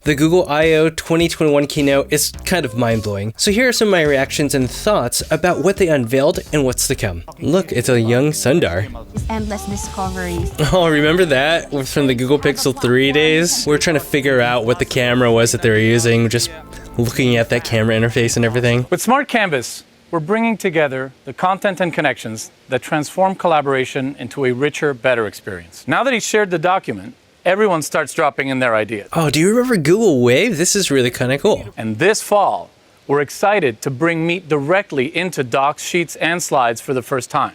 The Google I/O 2021 keynote is kind of mind-blowing, so here are some of my reactions and thoughts about what they unveiled and what's to come. Look, it's a young Sundar. Endless discoveries. Oh, remember that from the Google Pixel 3 days? We were trying to figure out what the camera was that they were using, just looking at that camera interface and everything. With Smart Canvas, we're bringing together the content and connections that transform collaboration into a richer, better experience. Now that he's shared the document, everyone starts dropping in their ideas. Oh, do you remember Google Wave? This is really kind of cool. And this fall, we're excited to bring Meet directly into docs, sheets, and slides for the first time.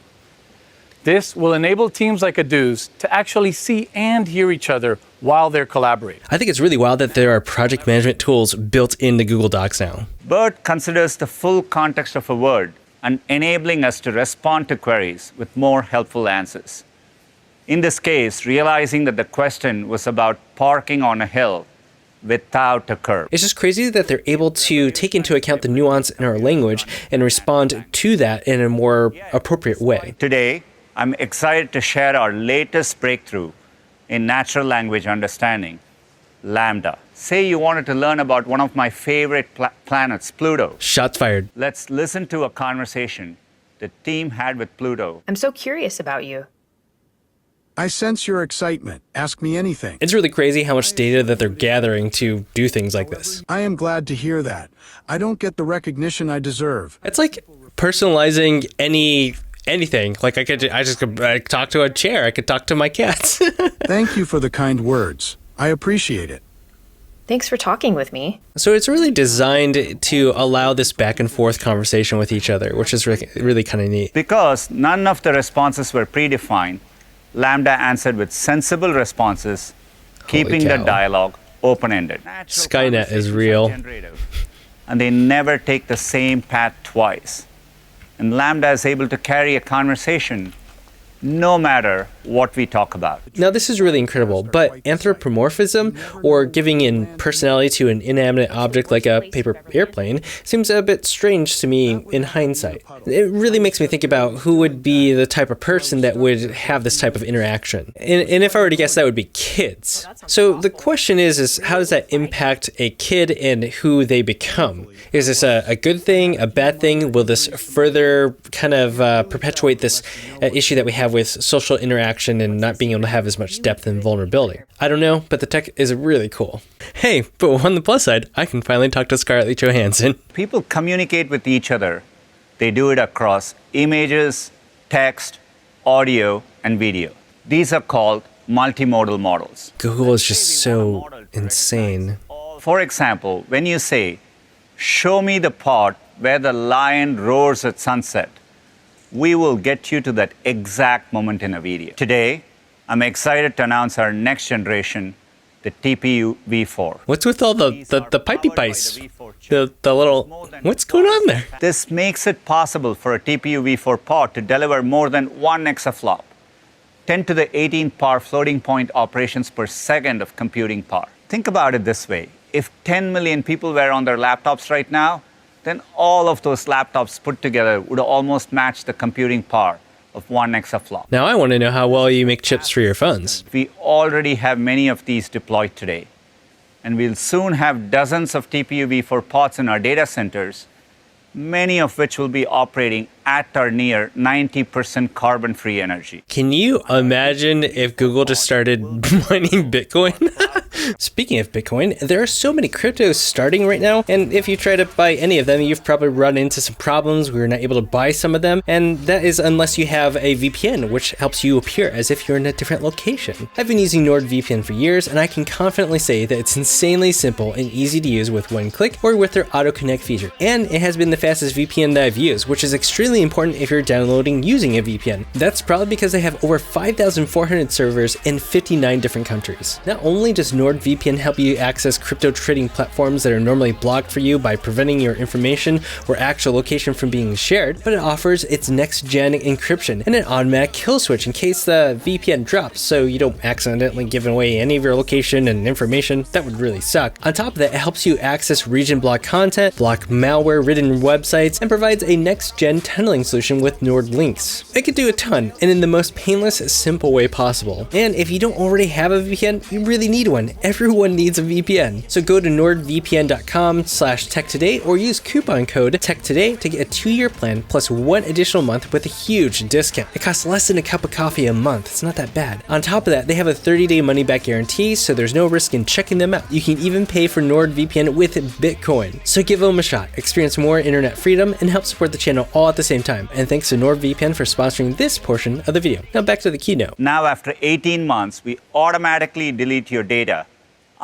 This will enable teams like Adu's to actually see and hear each other while they're collaborating. I think it's really wild that there are project management tools built into Google Docs now. BERT considers the full context of a word and enabling us to respond to queries with more helpful answers. In this case, realizing that the question was about parking on a hill without a curb. It's just crazy that they're able to take into account the nuance in our language and respond to that in a more appropriate way. Today, I'm excited to share our latest breakthrough in natural language understanding, LaMDA. Say you wanted to learn about one of my favorite planets, Pluto. Shots fired. Let's listen to a conversation the team had with Pluto. I'm so curious about you. I sense your excitement. Ask me anything. It's really crazy how much data that they're gathering to do things like this. I am glad to hear that. I don't get the recognition I deserve. It's like personalizing anything. Like I could talk to a chair. I could talk to my cats. Thank you for the kind words. I appreciate it. Thanks for talking with me. So it's really designed to allow this back and forth conversation with each other, which is really kind of neat. Because none of the responses were predefined, LaMDA answered with sensible responses, keeping the dialogue open-ended. Skynet is real. And they never take the same path twice. And LaMDA is able to carry a conversation no matter what we talk about. Now, this is really incredible, but anthropomorphism, or giving in personality to an inanimate object like a paper airplane, seems a bit strange to me in hindsight. It really makes me think about who would be the type of person that would have this type of interaction. And if I were to guess, that would be kids. So the question is how does that impact a kid and who they become? Is this a good thing, a bad thing? Will this further kind of perpetuate this issue that we have with social interaction and not being able to have as much depth and vulnerability? I don't know, but the tech is really cool. Hey, but on the plus side, I can finally talk to Scarlett Johansson. People communicate with each other. They do it across images, text, audio, and video. These are called multimodal models. Google is just so insane. For example, when you say, "Show me the part where the lion roars at sunset," we will get you to that exact moment in a video. Today, I'm excited to announce our next generation, the TPU V4. What's with all the pipey pies? The little, what's going on there? This makes it possible for a TPU V4 pod to deliver more than 1 exaflop, 10 to the 18th power floating point operations per second of computing power. Think about it this way. If 10 million people were on their laptops right now, then all of those laptops put together would almost match the computing power of 1 exaflop. Now I want to know how well you make chips for your phones. We already have many of these deployed today, and we'll soon have dozens of TPU V4 pods in our data centers, many of which will be operating at or near 90% carbon-free energy. Can you imagine if Google just started mining Bitcoin? Speaking of Bitcoin, there are so many cryptos starting right now, and if you try to buy any of them, you've probably run into some problems. We're not able to buy some of them, and that is unless you have a VPN, which helps you appear as if you're in a different location. I've been using NordVPN for years, and I can confidently say that it's insanely simple and easy to use with one click or with their auto connect feature. And it has been the fastest VPN that I've used, which is extremely important if you're downloading using a VPN. That's probably because they have over 5,400 servers in 59 different countries. Not only does NordVPN help you access crypto trading platforms that are normally blocked for you by preventing your information or actual location from being shared, but it offers its next-gen encryption and an automatic kill switch in case the VPN drops, so you don't accidentally give away any of your location and information. That would really suck. On top of that, it helps you access region block content, block malware-ridden websites, and provides a next-gen tunneling solution with Nord links. It could do a ton, and in the most painless, simple way possible. And if you don't already have a VPN, you really need one, everyone needs a VPN. So go to nordvpn.com/techtoday or use coupon code TechToday to get a 2-year plan plus 1 additional month with a huge discount. It costs less than a cup of coffee a month. It's not that bad. On top of that, they have a 30-day money-back guarantee, so there's no risk in checking them out. You can even pay for NordVPN with Bitcoin. So give them a shot, experience more internet freedom, and help support the channel all at the same time. And thanks to NordVPN for sponsoring this portion of the video. Now back to the keynote. Now, after 18 months, we automatically delete your data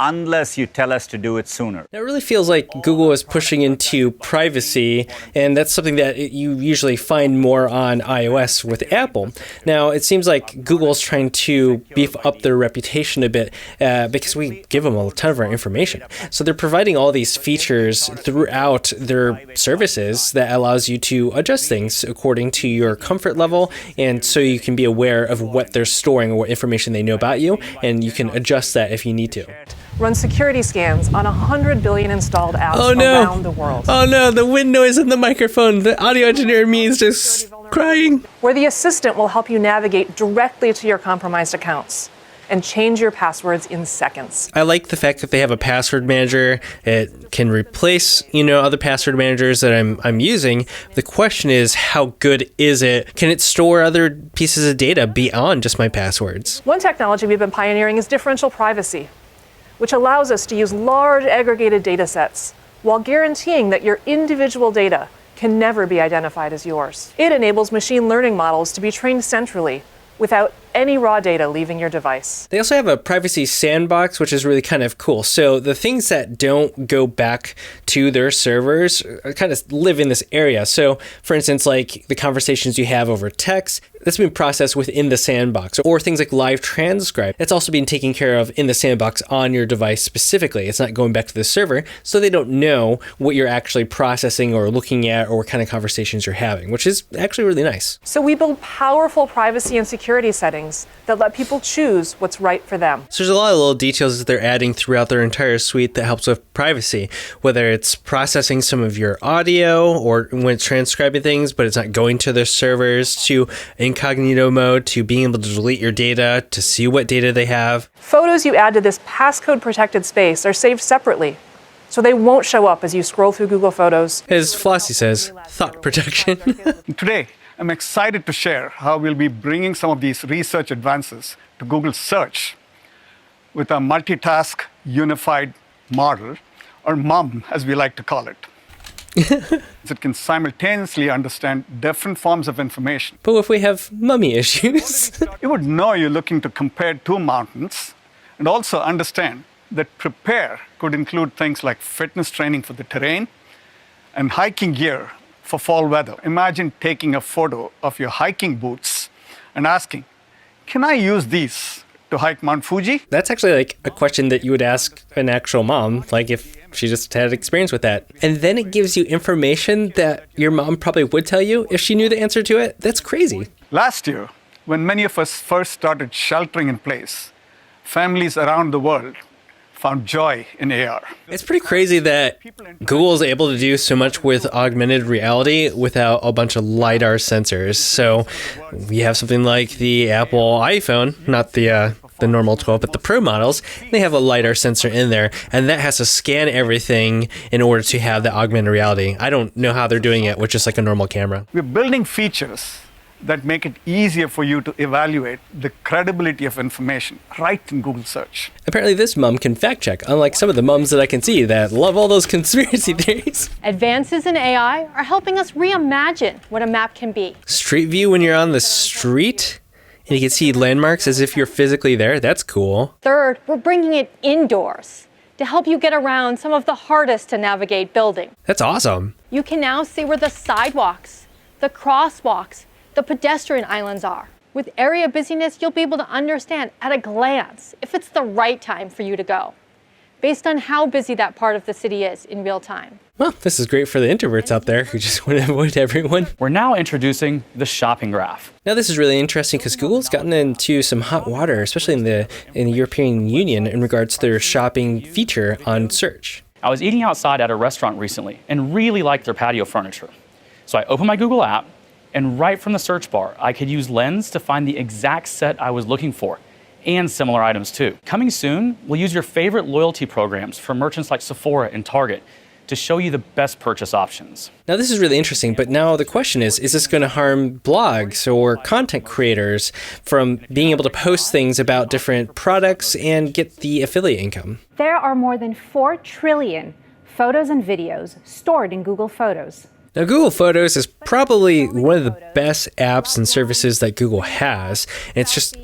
unless you tell us to do it sooner. It really feels like Google is pushing into privacy, and that's something that you usually find more on iOS with Apple. Now, it seems like Google's trying to beef up their reputation a bit because we give them a ton of our information. So they're providing all these features throughout their services that allows you to adjust things according to your comfort level, and so you can be aware of what they're storing or what information they know about you, and you can adjust that if you need to. Run security scans on 100 billion installed apps around the world. Oh no, the wind noise in the microphone. The audio engineer in me is just crying. Where the assistant will help you navigate directly to your compromised accounts and change your passwords in seconds. I like the fact that they have a password manager. It can replace, other password managers that I'm using. The question is, how good is it? Can it store other pieces of data beyond just my passwords? One technology we've been pioneering is differential privacy, which allows us to use large aggregated data sets while guaranteeing that your individual data can never be identified as yours. It enables machine learning models to be trained centrally without any raw data leaving your device. They also have a privacy sandbox, which is really kind of cool. So the things that don't go back to their servers kind of live in this area. So for instance, like the conversations you have over text, that's been processed within the sandbox, or things like live transcribe. It's also being taken care of in the sandbox on your device specifically. It's not going back to the server, so they don't know what you're actually processing or looking at or what kind of conversations you're having, which is actually really nice. So we build powerful privacy and security settings that let people choose what's right for them. So there's a lot of little details that they're adding throughout their entire suite that helps with privacy, whether it's processing some of your audio or when it's transcribing things, but it's not going to their servers, to incognito mode, to being able to delete your data, to see what data they have. Photos you add to this passcode protected space are saved separately, so they won't show up as you scroll through Google Photos. As Flossie says, thought protection. Today, I'm excited to share how we'll be bringing some of these research advances to Google Search with a multitask unified model, or MUM as we like to call it. It can simultaneously understand different forms of information. But if we have mummy issues? It would know you're looking to compare two mountains and also understand that prepare could include things like fitness training for the terrain and hiking gear for fall weather. Imagine taking a photo of your hiking boots and asking, can I use these to hike Mount Fuji? That's actually like a question that you would ask an actual mom, like if she just had experience with that. And then it gives you information that your mom probably would tell you if she knew the answer to it. That's crazy. Last year, when many of us first started sheltering in place, families around the world found joy in AR. It's pretty crazy that Google is able to do so much with augmented reality without a bunch of LiDAR sensors. So we have something like the Apple iPhone, not the normal 12, but the Pro models. They have a LiDAR sensor in there, and that has to scan everything in order to have the augmented reality. I don't know how they're doing it with just like a normal camera. We're building features that make it easier for you to evaluate the credibility of information right in Google Search. Apparently this mum can fact check, unlike some of the mums that I can see that love all those conspiracy theories. Advances in AI are helping us reimagine what a map can be. Street view when you're on the street, and you can see landmarks as if you're physically there. That's cool. Third, we're bringing it indoors to help you get around some of the hardest to navigate buildings. That's awesome. You can now see where the sidewalks, the crosswalks, the pedestrian islands are. With area busyness, you'll be able to understand at a glance if it's the right time for you to go, based on how busy that part of the city is in real time. Well, this is great for the introverts out there who just want to avoid everyone. We're now introducing the shopping graph. Now this is really interesting because Google's gotten into some hot water, especially in the European Union in regards to their shopping feature on search. I was eating outside at a restaurant recently and really liked their patio furniture. So I opened my Google app, and right from the search bar, I could use Lens to find the exact set I was looking for and similar items too. Coming soon, we'll use your favorite loyalty programs from merchants like Sephora and Target to show you the best purchase options. Now this is really interesting, but now the question is this going to harm blogs or content creators from being able to post things about different products and get the affiliate income? There are more than 4 trillion photos and videos stored in Google Photos. Now, Google Photos is probably one of the best apps and services that Google has, and it just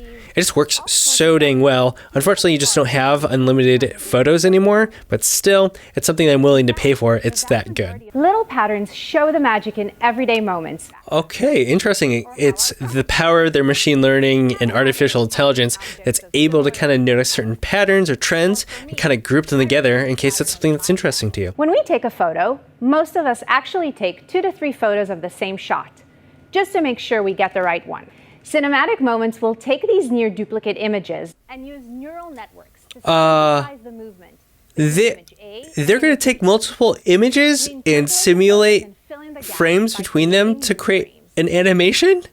works so dang well. Unfortunately, you just don't have unlimited photos anymore, but still, it's something I'm willing to pay for. It's that good. Little patterns show the magic in everyday moments. Okay, interesting. It's the power of their machine learning and artificial intelligence that's able to kind of notice certain patterns or trends and kind of group them together in case it's something that's interesting to you. When we take a photo, most of us actually take 2 to 3 photos of the same shot, just to make sure we get the right one. Cinematic Moments will take these near duplicate images and use neural networks to synthesize the movement. They're going to take multiple images and simulate frames between them to create an animation?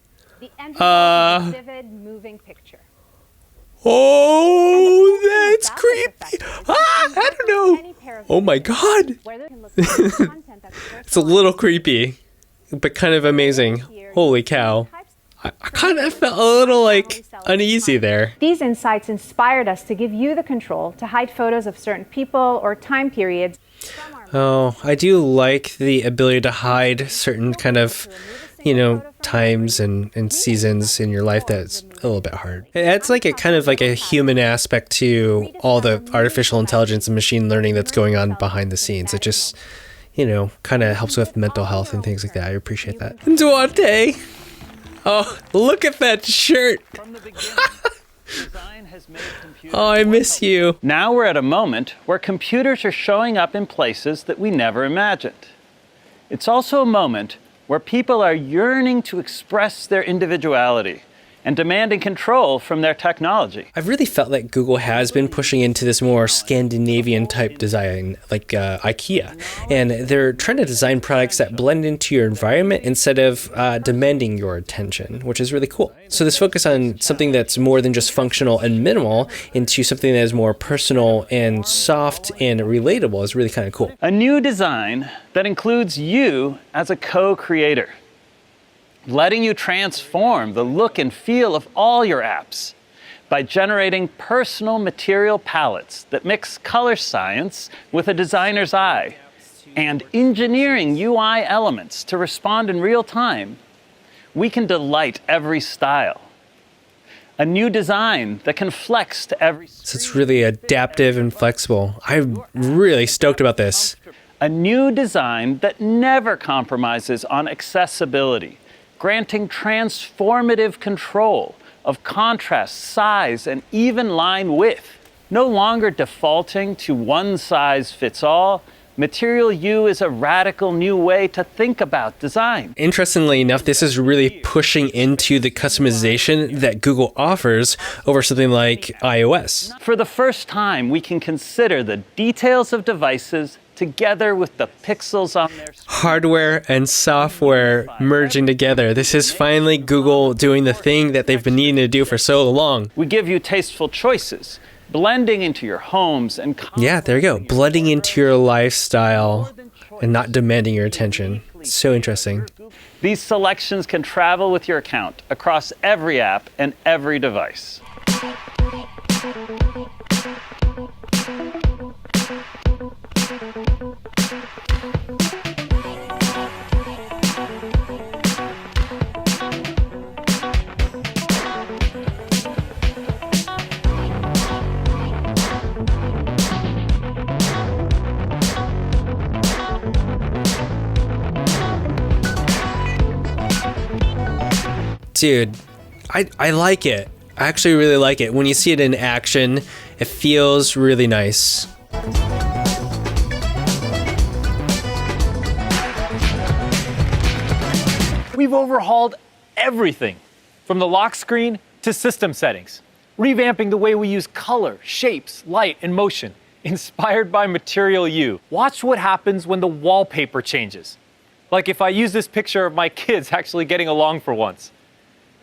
Vivid, moving picture. Oh, that's creepy. I don't know. Oh my God. It's a little creepy, but kind of amazing. Holy cow. I kind of felt a little uneasy there. These insights inspired us to give you the control to hide photos of certain people or time periods. Oh, I do like the ability to hide certain kind of, times and seasons in your life that's a little bit hard. It adds a kind of a human aspect to all the artificial intelligence and machine learning that's going on behind the scenes. It just, kind of helps with mental health and things like that. I appreciate that. Duarte! Oh, look at that shirt. Oh, I miss you. Now we're at a moment where computers are showing up in places that we never imagined. It's also a moment where people are yearning to express their individuality and demanding control from their technology. I've really felt that Google has been pushing into this more Scandinavian type design, like IKEA. And they're trying to design products that blend into your environment instead of demanding your attention, which is really cool. So this focus on something that's more than just functional and minimal into something that is more personal and soft and relatable is really kind of cool. A new design that includes you as a co-creator, letting you transform the look and feel of all your apps by generating personal material palettes that mix color science with a designer's eye and engineering UI elements to respond in real time. We can delight every style. A new design that can flex to every screen. So it's really adaptive and flexible. I'm really stoked about this. A new design that never compromises on accessibility, granting transformative control of contrast, size, and even line width. No longer defaulting to one size fits all, Material U is a radical new way to think about design. Interestingly enough, this is really pushing into the customization that Google offers over something like iOS. For the first time, we can consider the details of devices together with the pixels on their screen. Hardware and software merging together. This is finally Google doing the thing that they've been needing to do for so long. We give you tasteful choices, blending into your homes and... Yeah, there you go. Blending into your lifestyle and not demanding your attention. So interesting. These selections can travel with your account across every app and every device. Dude, I like it. I actually really like it. When you see it in action, it feels really nice. We've overhauled everything, from the lock screen to system settings, revamping the way we use color, shapes, light, and motion, inspired by Material U. Watch what happens when the wallpaper changes. Like if I use this picture of my kids actually getting along for once.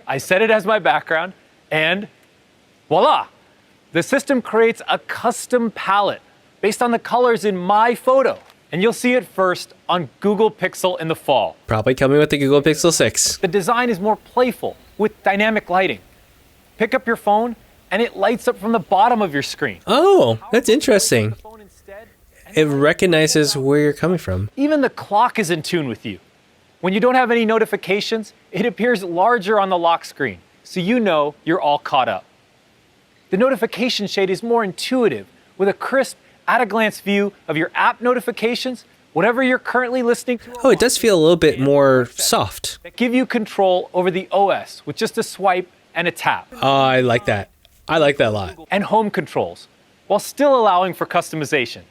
I set it as my background, and Voila! The system creates a custom palette based on the colors in my photo. And you'll see it first on Google Pixel in the fall. Probably coming with the Google Pixel 6. The design is more playful with dynamic lighting. Pick up your phone and it lights up from the bottom of your screen. Oh, that's interesting. It recognizes where you're coming from. Even the clock is in tune with you. When you don't have any notifications, it appears larger on the lock screen, so you know you're all caught up. The notification shade is more intuitive, with a crisp, at-a-glance view of your app notifications, whatever you're currently listening to. Oh, it does feel a little bit more soft. That give you control over the OS with just a swipe and a tap. Oh, I like that. I like that a lot. And home controls, while still allowing for customization,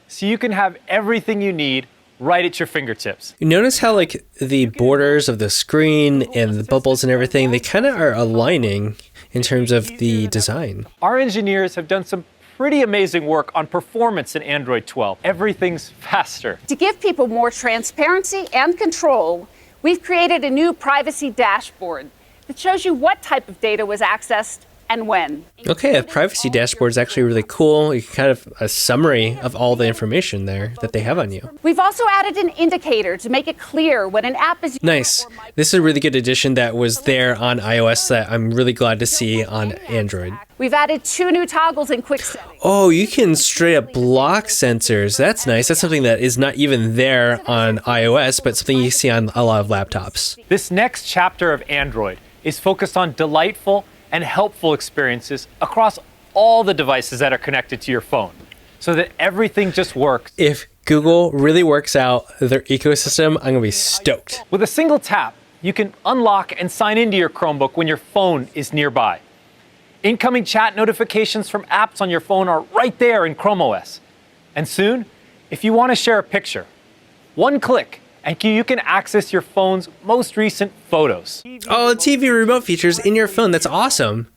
so you can have everything you need right at your fingertips. You notice how like the borders of the screen and the bubbles and everything, they kind of are aligning in terms of the design. Our engineers have done some pretty amazing work on performance in Android 12. Everything's faster. To give people more transparency and control, we've created a new privacy dashboard that shows you what type of data was accessed and when. Okay, a privacy dashboard is actually really cool. You can kind of a summary of all the information there that they have on you. We've also added an indicator to make it clear when an app is... Nice. This is a really good addition that was there on iOS that I'm really glad to see on Android. We've added 2 new toggles in quick settings. Oh, you can straight up block sensors. That's nice. That's something that is not even there on iOS, but something you see on a lot of laptops. This next chapter of Android is focused on delightful and helpful experiences across all the devices that are connected to your phone, so that everything just works. If Google really works out their ecosystem, I'm gonna be stoked. With a single tap, you can unlock and sign into your Chromebook when your phone is nearby. Incoming chat notifications from apps on your phone are right there in Chrome OS. And soon, if you want to share a picture, one click, and you can access your phone's most recent photos. Oh, TV remote features in your phone. That's awesome.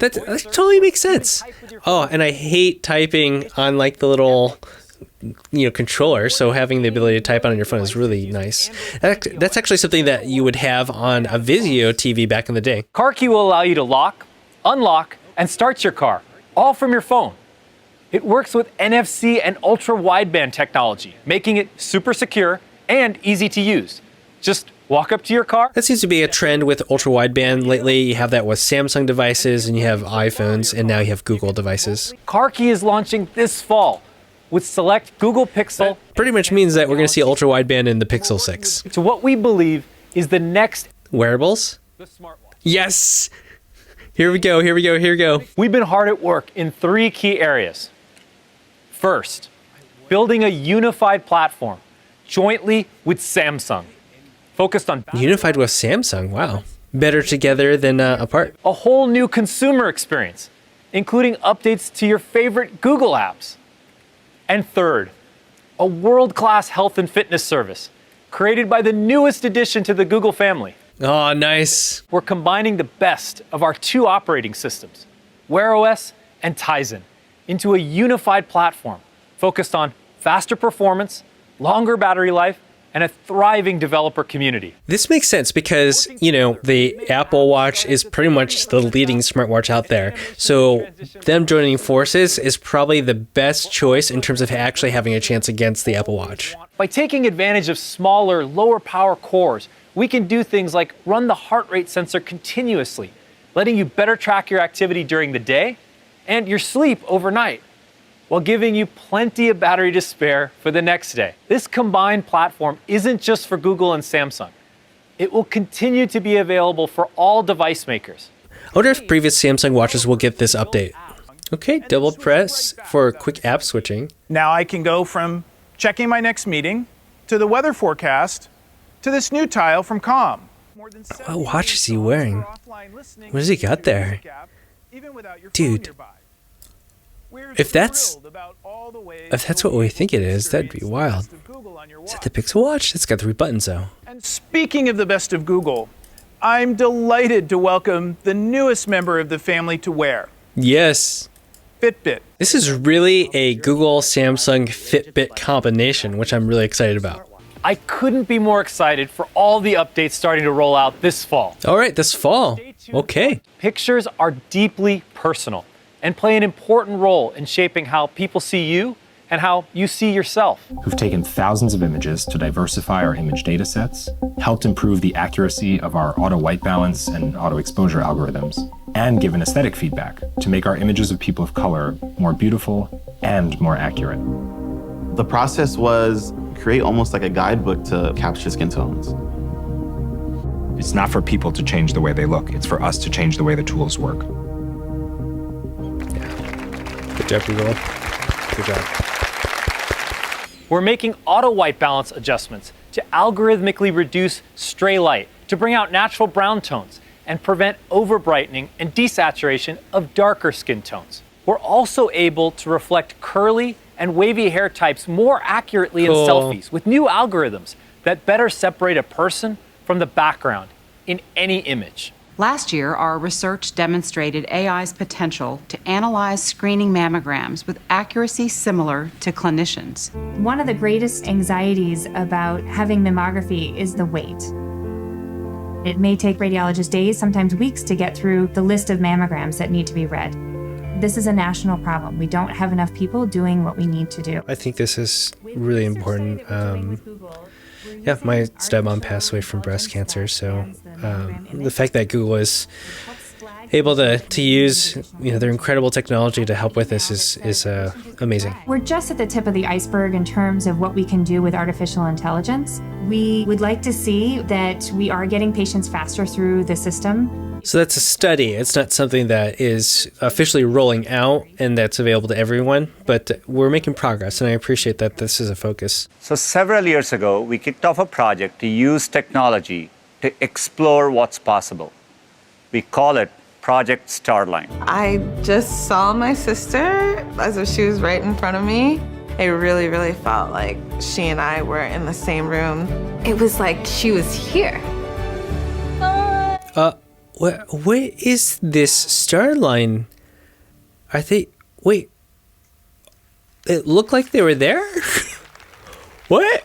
That totally makes sense. Oh, and I hate typing on like the little, controller. So having the ability to type on your phone is really nice. That's actually something that you would have on a Vizio TV back in the day. Car key will allow you to lock, unlock, and start your car, all from your phone. It works with NFC and ultra-wideband technology, making it super secure and easy to use. Just walk up to your car. That seems to be a trend with ultra-wideband lately. You have that with Samsung devices, and you have iPhones, and now you have Google devices. Car key is launching this fall with select Google Pixel. Pretty much means that we're going to see ultra-wideband in the Pixel 6. To what we believe is the next... Wearables? The smartwatch. Yes! Here we go, here we go, here we go. We've been hard at work in 3 key areas. First, building a unified platform jointly with Samsung, focused on... Unified with Samsung, wow. Better together than apart. A whole new consumer experience, including updates to your favorite Google apps. And third, a world-class health and fitness service, created by the newest addition to the Google family. Oh, nice. We're combining the best of our 2 operating systems, Wear OS and Tizen, into a unified platform focused on faster performance, longer battery life, and a thriving developer community. This makes sense because, the Apple Watch is pretty much the leading smartwatch out there. So them joining forces is probably the best choice in terms of actually having a chance against the Apple Watch. By taking advantage of smaller, lower power cores, we can do things like run the heart rate sensor continuously, letting you better track your activity during the day and your sleep overnight, while giving you plenty of battery to spare for the next day. This combined platform isn't just for Google and Samsung. It will continue to be available for all device makers. I wonder if previous Samsung watches will get this update. Okay, double press for quick app switching. Now I can go from checking my next meeting to the weather forecast to this new tile from Calm. What watch is he wearing? What has he got there? Dude. If that's what we think it is, that'd be wild. Is that the Pixel Watch? It's got 3 buttons though. And speaking of the best of Google, I'm delighted to welcome the newest member of the family to Wear. Yes. Fitbit. This is really a Google Samsung Fitbit combination, which I'm really excited about. I couldn't be more excited for all the updates starting to roll out this fall. All right, this fall. Okay. Pictures are deeply personal and play an important role in shaping how people see you and how you see yourself. Who've taken thousands of images to diversify our image data sets, helped improve the accuracy of our auto white balance and auto exposure algorithms, and given aesthetic feedback to make our images of people of color more beautiful and more accurate. The process was create almost like a guidebook to capture skin tones. It's not for people to change the way they look. It's for us to change the way the tools work. Good job, Google. Good job. We're making auto white balance adjustments to algorithmically reduce stray light, to bring out natural brown tones, and prevent overbrightening and desaturation of darker skin tones. We're also able to reflect curly and wavy hair types more accurately in selfies with new algorithms that better separate a person from the background in any image. Last year, our research demonstrated AI's potential to analyze screening mammograms with accuracy similar to clinicians. One of the greatest anxieties about having mammography is the wait. It may take radiologists days, sometimes weeks, to get through the list of mammograms that need to be read. This is a national problem. We don't have enough people doing what we need to do. I think this is really important. Yeah, my stepmom passed away from breast cancer, so the fact that Google is able to use their incredible technology to help with this is amazing. We're just at the tip of the iceberg in terms of what we can do with artificial intelligence. We would like to see that we are getting patients faster through the system. So that's a study. It's not something that is officially rolling out and that's available to everyone, but we're making progress, and I appreciate that this is a focus. So several years ago, we kicked off a project to use technology to explore what's possible. We call it Project Starline. I just saw my sister as if she was right in front of me. It really, really felt like she and I were in the same room. It was like she was here. What is this Starline? Wait. It looked like they were there? What?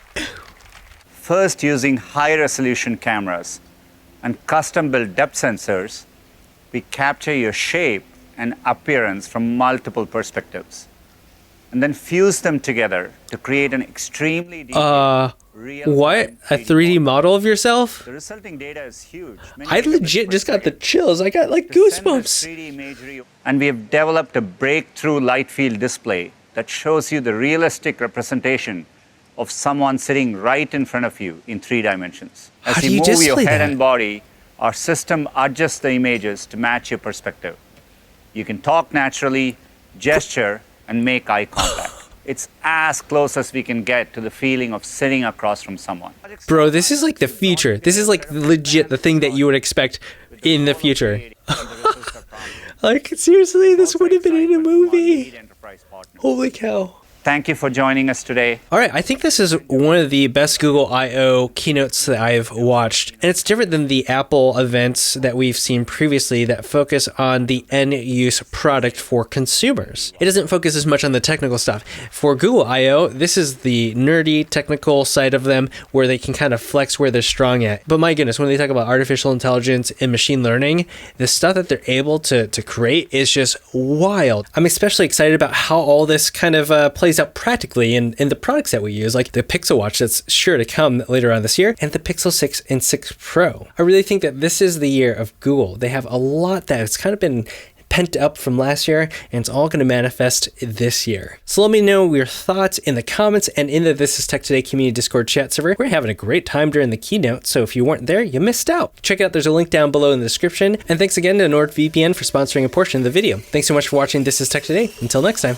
First, using high-resolution cameras and custom-built depth sensors, we capture your shape and appearance from multiple perspectives, and then fuse them together to create an extremely detailed what? A 3D model of yourself? The resulting data is huge. I legit just got the chills. I got like goosebumps. And we have developed a breakthrough light field display that shows you the realistic representation of someone sitting right in front of you in 3 dimensions. As you move your head and body, our system adjusts the images to match your perspective. You can talk naturally, gesture, and make eye contact. It's as close as we can get to the feeling of sitting across from someone. Bro, this is like the future. This is like legit the thing that you would expect in the future. Like, seriously, this would have been in a movie. Holy cow. Thank you for joining us today. All right, I think this is one of the best Google I/O keynotes that I've watched. And it's different than the Apple events that we've seen previously that focus on the end-use product for consumers. It doesn't focus as much on the technical stuff. For Google I/O, this is the nerdy technical side of them where they can kind of flex where they're strong at. But my goodness, when they talk about artificial intelligence and machine learning, the stuff that they're able to create is just wild. I'm especially excited about how all this kind of plays out practically in the products that we use, like the Pixel Watch that's sure to come later on this year, and the Pixel 6 and 6 Pro. I really think that this is the year of Google. They have a lot that's kind of been pent up from last year, and it's all going to manifest this year. So let me know your thoughts in the comments and in the This Is Tech Today community Discord chat server. We're having a great time during the keynote, so if you weren't there, you missed out. Check it out, there's a link down below in the description. And thanks again to NordVPN for sponsoring a portion of the video. Thanks so much for watching This Is Tech Today. Until next time.